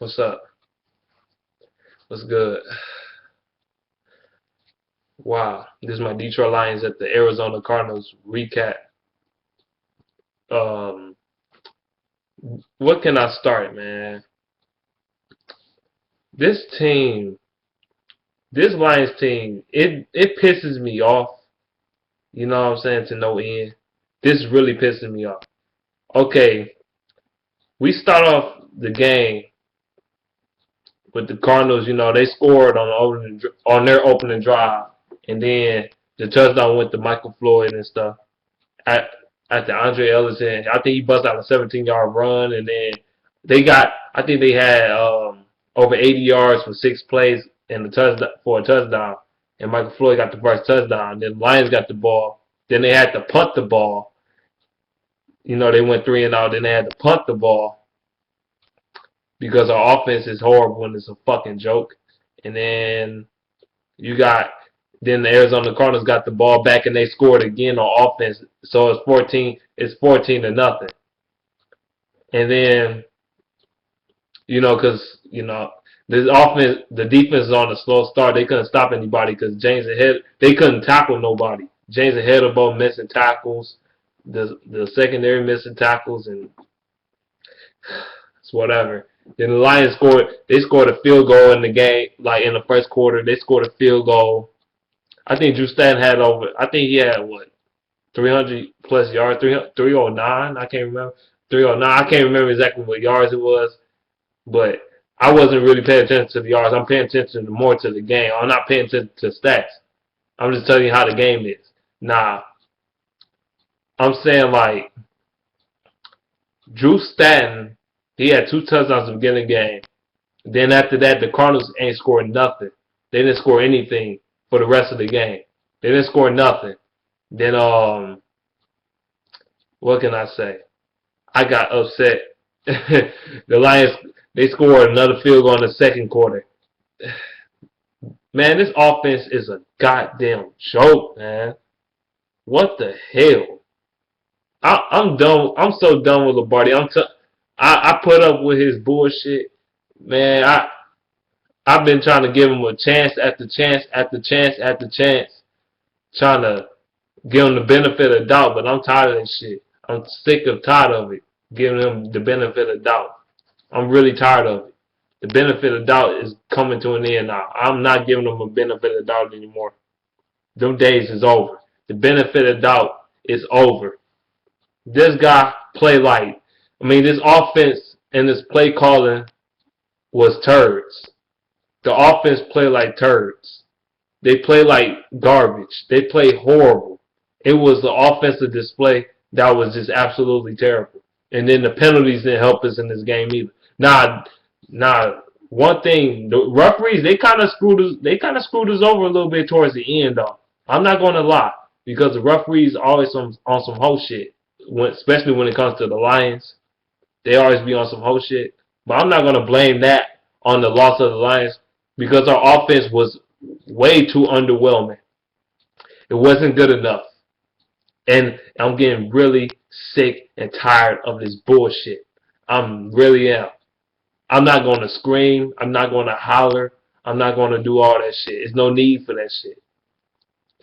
What's up? What's good? Wow, this is my Detroit Lions at the Arizona Cardinals recap. Um, what can I start, man? This team, this Lions team, it pisses me off. You know what I'm saying? To no end. This really pisses me off. Okay, we start off the game with the Cardinals. You know they scored on their opening drive, and then the touchdown went to Michael Floyd and stuff. at at the Andre Ellison. I think he bust out a 17-yard run, and then I think they had over 80 yards for 6 plays and a touchdown. And Michael Floyd got the first touchdown. Then the Lions got the ball. Then they had to punt the ball. You know, they went 3-and-out. Then they had to punt the ball because our offense is horrible and it's a fucking joke. And then you got then the Arizona Cardinals got the ball back and they scored again on offense. So it's 14 to nothing. And then because this offense, the defense is on a slow start. They couldn't stop anybody because they couldn't tackle nobody. James ahead of both missing tackles, the secondary missing tackles, and it's whatever. Then the Lions scored. They scored a field goal in the game, like in the first quarter. They scored a field goal. I think Drew Stanton had over. I think he had 300 plus yards, 309. I can't remember. 309. I can't remember exactly what yards it was, but I wasn't really paying attention to the yards. I'm paying attention more to the game. I'm not paying attention to stats. I'm just telling you how the game is. Nah, I'm saying like Drew Stanton, he had 2 touchdowns at the beginning of the game. Then after that, the Cardinals ain't scored nothing. They didn't score anything for the rest of the game. They didn't score nothing. Then what can I say? I got upset. The Lions, they scored another field goal in the second quarter. Man, this offense is a goddamn joke, man. What the hell? I'm done. I'm so done with Lombardi. I put up with his bullshit, man. I've been trying to give him a chance after chance after chance after chance, trying to give him the benefit of doubt. But I'm tired of this shit. I'm sick of tired of it. Giving him the benefit of doubt. I'm really tired of it. The benefit of doubt is coming to an end now. I'm not giving him a benefit of doubt anymore. Them days is over. The benefit of doubt is over. This guy play like, this offense and this play calling was turds. The offense play like turds. They play like garbage. They play horrible. It was the offensive display that was just absolutely terrible. And then the penalties didn't help us in this game either. One thing, the referees they kind of screwed us over a little bit towards the end though. I'm not going to lie because the referees always on some whole shit. Especially when it comes to the Lions, they always be on some whole shit. But I'm not going to blame that on the loss of the Lions because our offense was way too underwhelming. It wasn't good enough. And I'm getting really sick and tired of this bullshit. I'm really am. I'm not going to scream. I'm not going to holler. I'm not going to do all that shit. There's no need for that shit.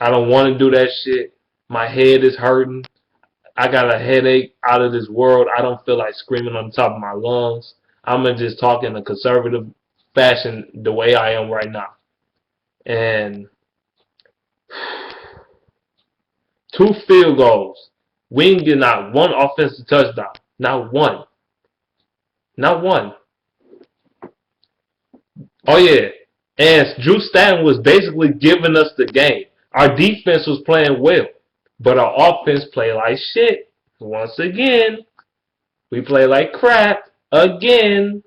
I don't want to do that shit. My head is hurting. I got a headache out of this world. I don't feel like screaming on the top of my lungs. I'm going to just talk in a conservative fashion the way I am right now. And 2 field goals. We didn't get not one offensive touchdown. Not one. Not one. Oh, yeah. And Drew Stanton was basically giving us the game. Our defense was playing well. But our offense played like shit. Once again. We play like crap. Again.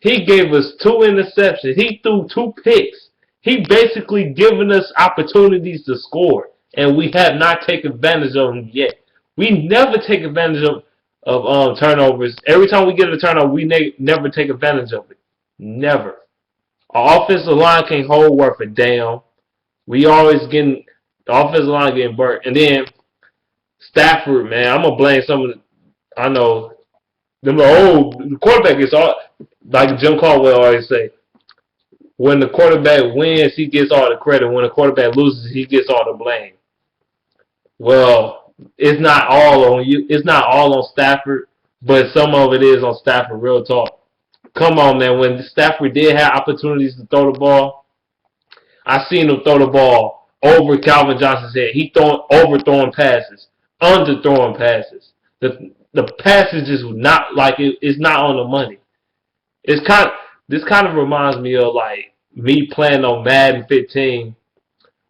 He gave us 2 interceptions. He threw 2 picks. He basically given us opportunities to score. And we have not taken advantage of them yet. We never take advantage of turnovers. Every time we get a turnover, we never take advantage of it. Never. Our offensive line can't hold worth a damn. We always getting the offensive line getting burnt. And then Stafford, man, I'm gonna blame some of the, I know The quarterback is all like Jim Caldwell always say. When the quarterback wins, he gets all the credit. When the quarterback loses, he gets all the blame. Well, it's not all on you. It's not all on Stafford, but some of it is on Stafford. Real talk. Come on, man. When Stafford did have opportunities to throw the ball, I seen him throw the ball over Calvin Johnson's head. He overthrowing passes, underthrowing passes. The passes just not like it's not on the money. This kind of reminds me of like me playing on Madden 15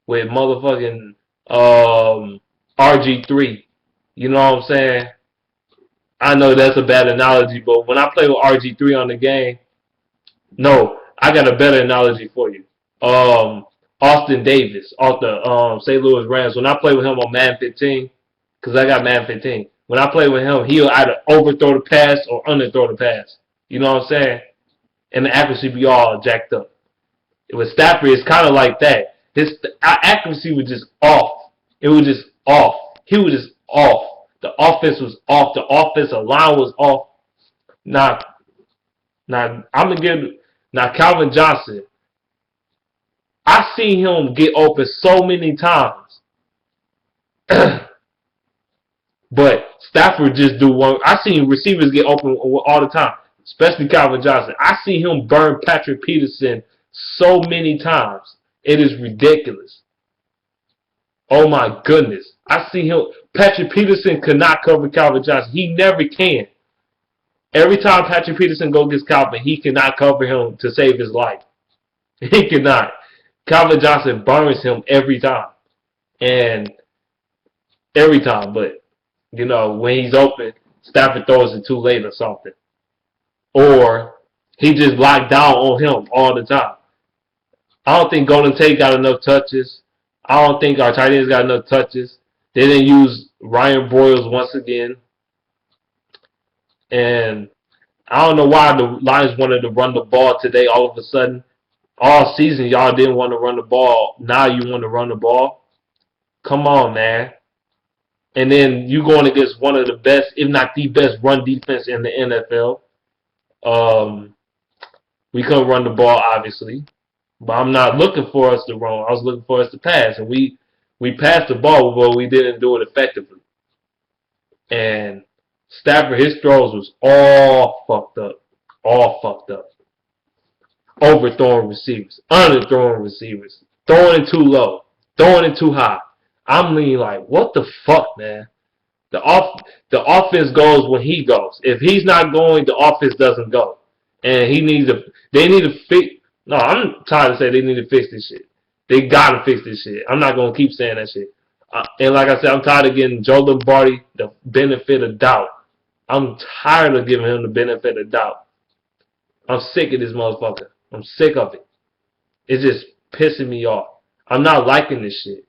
with motherfucking RG3. You know what I'm saying? I know that's a bad analogy, but when I play with RG3 on the game, no, I got a better analogy for you. Um, Austin Davis off the St. Louis Rams. When I play with him on Madden 15, because I got Madden 15, when I play with him, he'll either overthrow the pass or underthrow the pass. You know what I'm saying? And the accuracy be all jacked up. With Stafford, it's kind of like that. His accuracy was just off. It was just off. He was just off. The offense was off. The offensive line was off. Now, I'm gonna give now Calvin Johnson. I seen him get open so many times, but Stafford just do one. I seen receivers get open all the time, especially Calvin Johnson. I seen him burn Patrick Peterson so many times. It is ridiculous. Oh my goodness. I see him. Patrick Peterson could not cover Calvin Johnson. He never can. Every time Patrick Peterson goes against Calvin, he cannot cover him to save his life. He cannot. Calvin Johnson burns him every time. And every time. But, you know, when he's open, Stafford throws it too late or something. Or he just locked down on him all the time. I don't think Golden Tate got enough touches. I don't think our tight ends got enough touches. They didn't use Ryan Broyles once again. And I don't know why the Lions wanted to run the ball today all of a sudden. All season, y'all didn't want to run the ball. Now you want to run the ball? Come on, man. And then you going against one of the best, if not the best, run defense in the NFL. We couldn't run the ball, obviously. But I'm not looking for us to run. I was looking for us to pass. And we passed the ball, but we didn't do it effectively. And Stafford, his throws was all fucked up. All fucked up. Overthrowing receivers. Underthrowing receivers. Throwing it too low. Throwing it too high. I'm leaning like, what the fuck, man? The offense goes when he goes. If he's not going, the offense doesn't go. And they need to fix. No, I'm tired of saying they need to fix this shit. They gotta fix this shit. I'm not gonna keep saying that shit. And like I said, I'm tired of giving Joe Lombardi the benefit of doubt. I'm tired of giving him the benefit of doubt. I'm sick of this motherfucker. I'm sick of it. It's just pissing me off. I'm not liking this shit.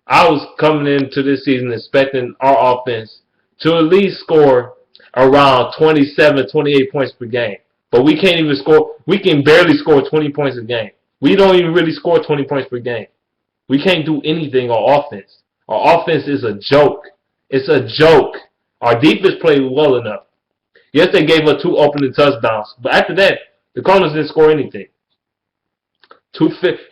I was coming into this season expecting our offense to at least score around 27, 28 points per game. But we can't even score. We can barely score 20 points a game. We don't even really score 20 points per game. We can't do anything on offense. Our offense is a joke. It's a joke. Our defense played well enough. Yes, they gave us 2 opening touchdowns. But after that, the Cardinals didn't score anything.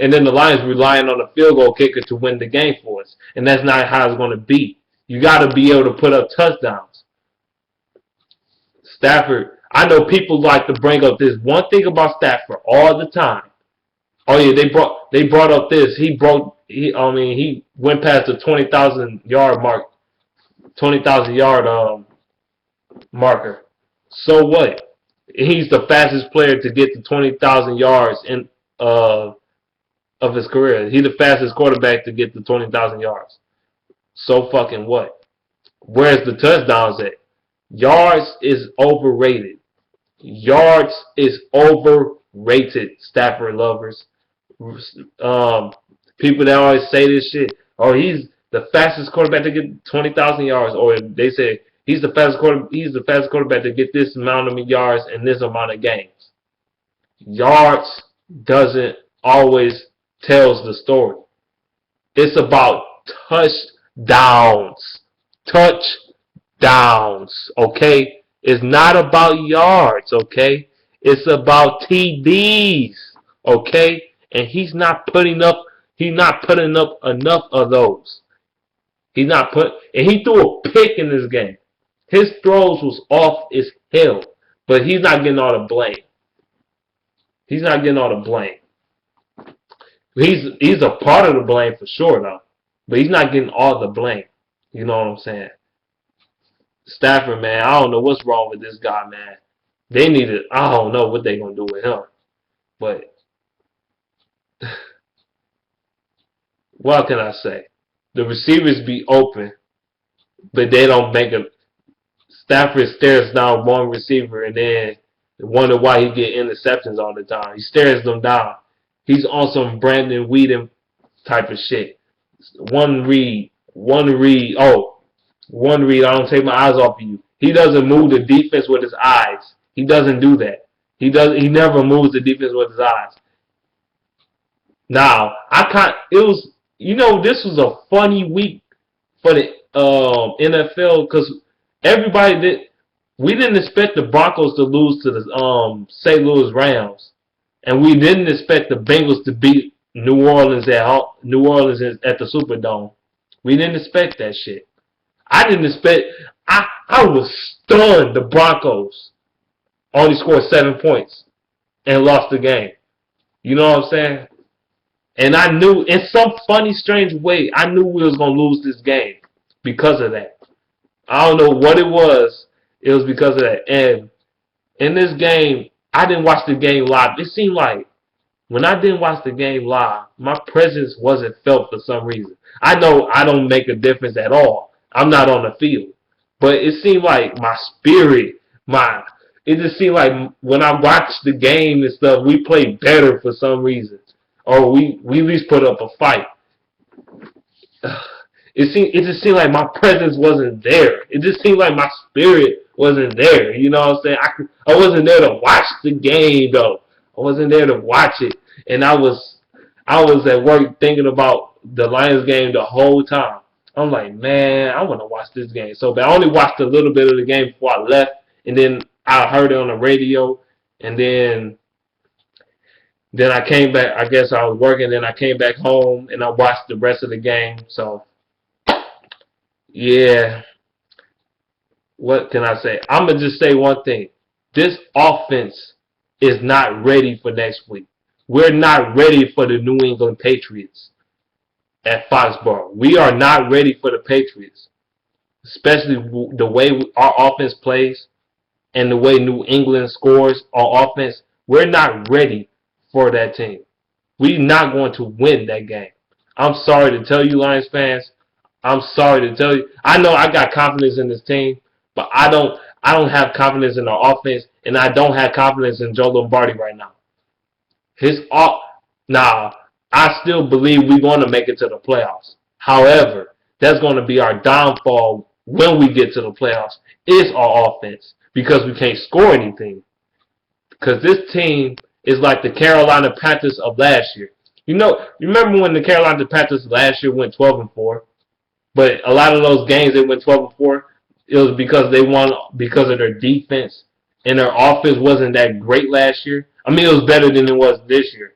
And then the Lions relying on a field goal kicker to win the game for us. And that's not how it's going to be. You got to be able to put up touchdowns. Stafford, I know people like to bring up this one thing about Stafford all the time. Oh yeah, they brought up this. He went past the 20,000 yard mark, 20,000 yard marker. So what? He's the fastest player to get to 20,000 yards in of his career. He's the fastest quarterback to get to 20,000 yards. So fucking what? Where's the touchdowns at? Yards is overrated. Yards is overrated, Stafford lovers. People that always say this shit. Oh, he's the fastest quarterback to get 20,000 yards, or they say he's the fastest quarterback to get this amount of yards in this amount of games. Yards doesn't always tells the story. It's about touchdowns. Touchdowns, okay? It's not about yards, okay? It's about TDs, okay? And he's not putting up enough of those. And he threw a pick in this game. His throws was off as hell, but he's not getting all the blame. He's not getting all the blame. He's a part of the blame for sure though, but he's not getting all the blame. You know what I'm saying? Stafford, man, I don't know what's wrong with this guy, man. They need to. I don't know what they're gonna do with him, but what can I say? The receivers be open, but they don't make a. Stafford stares down one receiver and then wonder why he get interceptions all the time. He stares them down. He's on some Brandon Whedon type of shit. One read. Oh, one read. I don't take my eyes off of you. He doesn't move the defense with his eyes. He doesn't do that. He never moves the defense with his eyes. Now, this was a funny week for the NFL because we didn't expect the Broncos to lose to the St. Louis Rams, and we didn't expect the Bengals to beat New Orleans at the Superdome. We didn't expect that shit. I didn't expect. I was stunned. The Broncos only scored 7 points and lost the game. You know what I'm saying? And I knew, in some funny, strange way, I knew we was gonna lose this game because of that. I don't know what it was. It was because of that. And in this game, I didn't watch the game live. It seemed like when I didn't watch the game live, my presence wasn't felt for some reason. I know I don't make a difference at all. I'm not on the field. But it seemed like my spirit, it just seemed like when I watched the game and stuff, we played better for some reason. Or we at least put up a fight. It just seemed like my presence wasn't there. It just seemed like my spirit wasn't there. You know what I'm saying? I wasn't there to watch the game though. I wasn't there to watch it, and I was at work thinking about the Lions game the whole time. I'm like, man, I want to watch this game so bad. I only watched a little bit of the game before I left, and then I heard it on the radio, and then I came back. I guess I was working, then I came back home, and I watched the rest of the game. So, yeah, what can I say? I'm going to just say one thing. This offense is not ready for next week. We're not ready for the New England Patriots at Foxborough. We are not ready for the Patriots, especially the way our offense plays and the way New England scores on offense. We're not ready for that team. We're not going to win that game. I'm sorry to tell you, Lions fans. I'm sorry to tell you. I know I got confidence in this team, but I don't have confidence in our offense, and I don't have confidence in Joe Lombardi right now. Now, I still believe we're going to make it to the playoffs. However, that's going to be our downfall when we get to the playoffs is our offense because we can't score anything. Because this team is like the Carolina Panthers of last year. You remember when the Carolina Panthers last year went 12-4? But a lot of those games they went 12-4, it was because they won because of their defense and their offense wasn't that great last year. I mean, it was better than it was this year.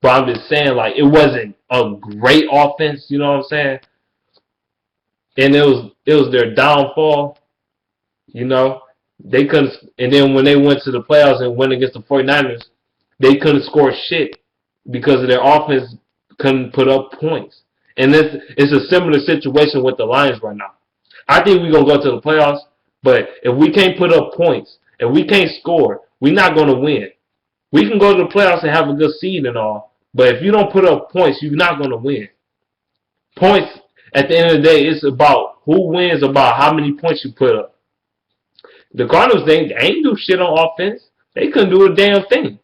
But I'm just saying, like, it wasn't a great offense, you know what I'm saying? And it was their downfall, you know. They couldn't, and then when they went to the playoffs and went against the 49ers, they couldn't score shit because of their offense couldn't put up points. And it's a similar situation with the Lions right now. I think we're going to go to the playoffs, but if we can't put up points, if we can't score, we're not going to win. We can go to the playoffs and have a good seed and all, but if you don't put up points, you're not going to win. Points, at the end of the day, it's about who wins, about how many points you put up. The Cardinals, they ain't do shit on offense. They couldn't do a damn thing.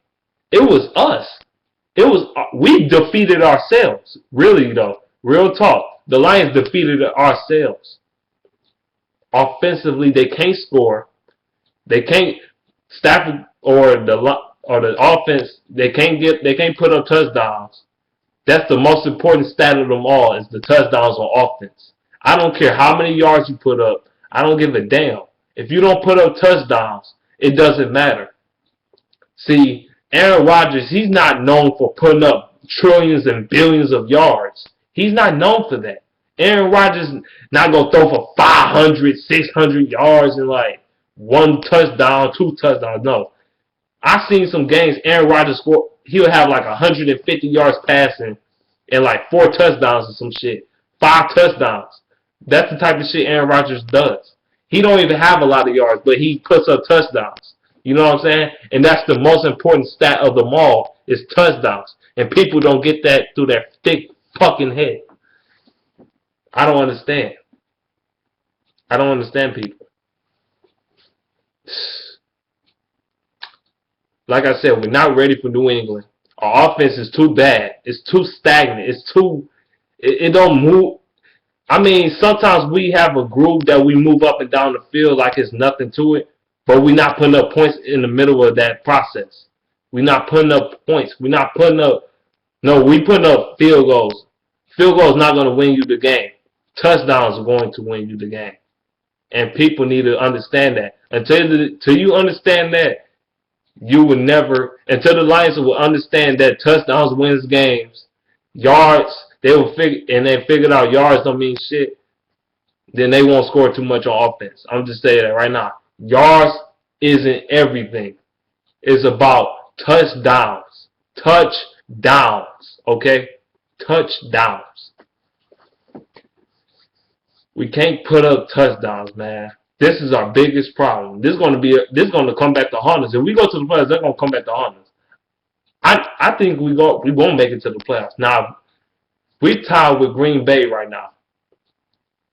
It was us. We defeated ourselves. Really, though. Real talk. The Lions defeated ourselves. Offensively, they can't score. They can't Stafford or the offense. They can't put up touchdowns. That's the most important stat of them all is the touchdowns on offense. I don't care how many yards you put up. I don't give a damn. If you don't put up touchdowns, it doesn't matter. See, Aaron Rodgers, he's not known for putting up trillions and billions of yards. He's not known for that. Aaron Rodgers not going to throw for 500, 600 yards and like one touchdown, two touchdowns. No. I've seen some games Aaron Rodgers score. He'll have like 150 yards passing and like 4 touchdowns or some shit. 5 touchdowns. That's the type of shit Aaron Rodgers does. He don't even have a lot of yards, but he puts up touchdowns. You know what I'm saying? And that's the most important stat of them all is touchdowns. And people don't get that through their thick fucking head. I don't understand. I don't understand people. Like I said, we're not ready for New England. Our offense is too bad. It's too stagnant. It's too... It don't move... I mean, sometimes we have a groove that we move up and down the field like it's nothing to it, but we're not putting up points in the middle of that process. We're not putting up points. We're not putting up... No, we're putting up field goals. Field goals not going to win you the game. Touchdowns are going to win you the game. And people need to understand that. Until you understand that, you will never... Until the Lions will understand that touchdowns wins games, yards... They figured out yards don't mean shit, then they won't score too much on offense. I'm just saying that right now. Yards isn't everything. It's about touchdowns. Touchdowns. Okay? Touchdowns. We can't put up touchdowns, man. This is our biggest problem. This is going to come back to haunt us. If we go to the playoffs, they're going to come back to haunt us. I think we won't make it to the playoffs. Now, we tied with Green Bay right now.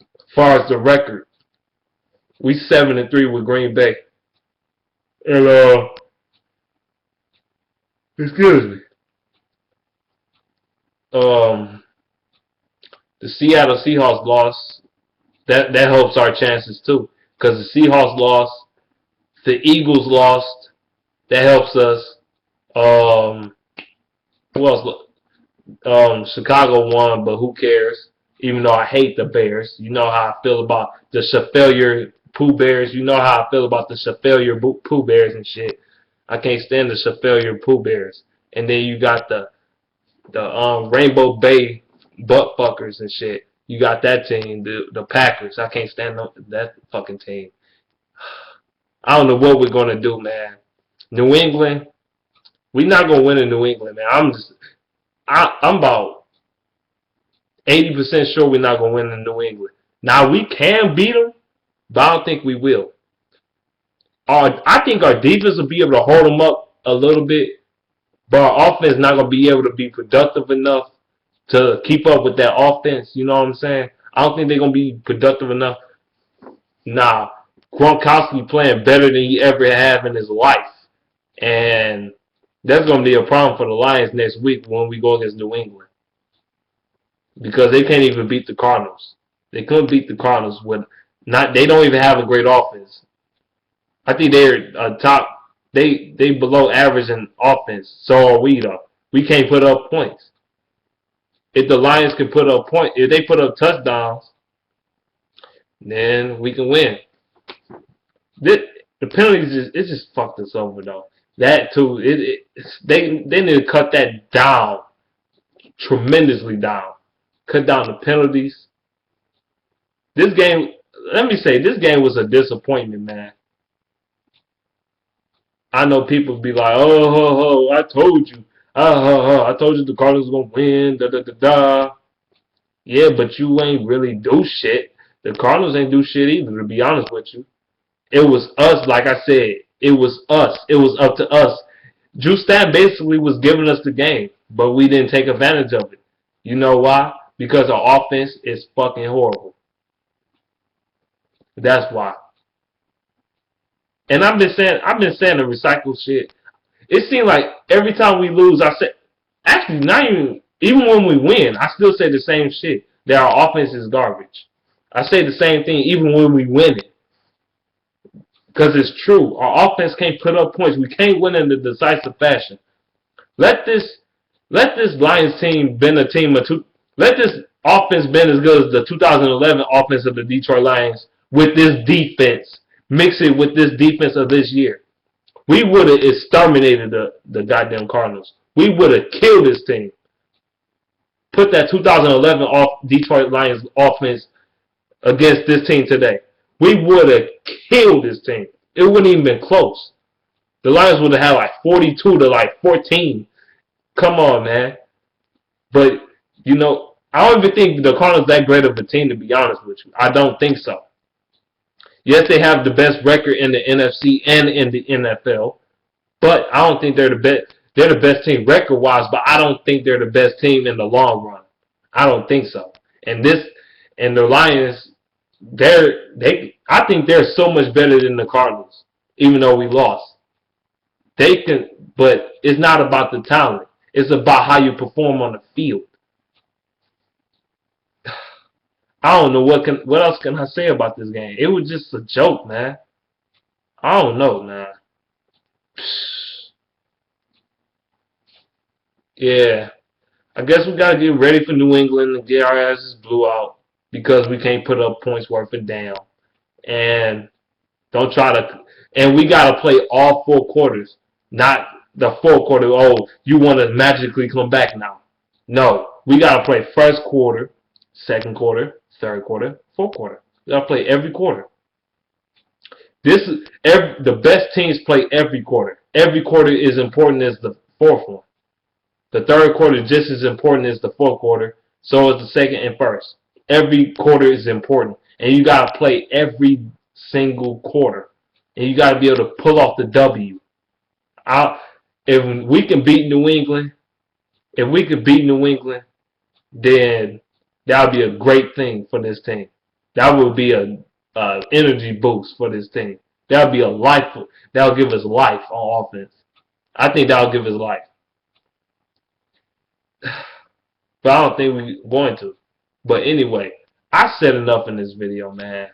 As far as the record, we 7-3 with Green Bay. And excuse me. The Seattle Seahawks lost. That helps our chances too, because the Seahawks lost, the Eagles lost. That helps us. Who else? Chicago won, but who cares? Even though I hate the Bears. You know how I feel about the Shaffaillier Pooh Bears. You know how I feel about the Shaffaillier Pooh Bears and shit. I can't stand the Shaffaillier Pooh Bears. And then you got the Rainbow Bay butt fuckers and shit. You got that team, the Packers. I can't stand that fucking team. I don't know what we're gonna do, man. New England, we're not gonna win in New England, man. I'm about 80% sure we're not going to win in New England. Now, we can beat them, but I don't think we will. I think our defense will be able to hold them up a little bit, but our offense is not going to be able to be productive enough to keep up with that offense. You know what I'm saying? I don't think they're going to be productive enough. Nah, Gronkowski playing better than he ever have in his life. And that's going to be a problem for the Lions next week when we go against New England. Because they can't even beat the Cardinals. They couldn't beat the Cardinals they don't even have a great offense. I think they're they below average in offense. So are we though. We can't put up points. If the Lions can put up points, if they put up touchdowns, then we can win. The penalties it just fucked us over though. That too, they need to cut that down, tremendously down. Cut down the penalties. This game, let me say, this game was a disappointment, man. I know people be like, oh, I told you. I told you the Cardinals were going to win, Yeah, but you ain't really do shit. The Cardinals ain't do shit either, to be honest with you. It was us, like I said. It was us. It was up to us. Drew Stat basically was giving us the game, but we didn't take advantage of it. You know why? Because our offense is fucking horrible. That's why. And I've been saying the recycle shit. It seems like every time we lose, I say, actually not even when we win, I still say the same shit. That our offense is garbage. I say the same thing even when we win it. Because it's true. Our offense can't put up points. We can't win in the decisive fashion. Let this Lions team been a team of two. Let this offense been as good as the 2011 offense of the Detroit Lions with this defense. mix it with this defense of this year, we would have exterminated the goddamn Cardinals. We would have killed this team. Put that 2011 Detroit Lions offense against this team today. We would have killed this team. It wouldn't even been close. The Lions would have had like 42 to like 14. Come on, man. But, you know, I don't even think the Cardinals that great of a team, to be honest with you. I don't think so. Yes, they have the best record in the NFC and in the NFL, but I don't think they're the best. They're the best team record-wise, but I don't think they're the best team in the long run. I don't think so. And the Lions, I think they're so much better than the Cardinals, even though we lost. They can, but it's not about the talent. It's about how you perform on the field. I don't know what else can I say about this game. It was just a joke, man. I don't know, man. Yeah, I guess we gotta get ready for New England and get our asses blew out because we can't put up points worth a damn. And don't try to. And we gotta play all 4 quarters, not the 4th quarter. Oh, you want to magically come back now? No, we gotta play 1st quarter, 2nd quarter, 3rd quarter, 4th quarter. We gotta play every quarter. The best teams play every quarter. Every quarter is important as the 4th one. The 3rd quarter is just as important as the 4th quarter. So is the 2nd and 1st. Every quarter is important, and you gotta play every single quarter, and you gotta be able to pull off the W. If we can beat New England, then that would be a great thing for this team. That would be a energy boost for this team. That would be a life. That would give us life on offense. I think that would give us life. But I don't think we're going to. But anyway, I said enough in this video, man.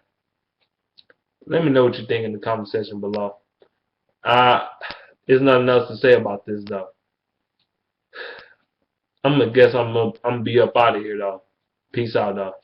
Let me know what you think in the comment section below. There's nothing else to say about this, though. I'm gonna be up out of here, though. Peace out, though.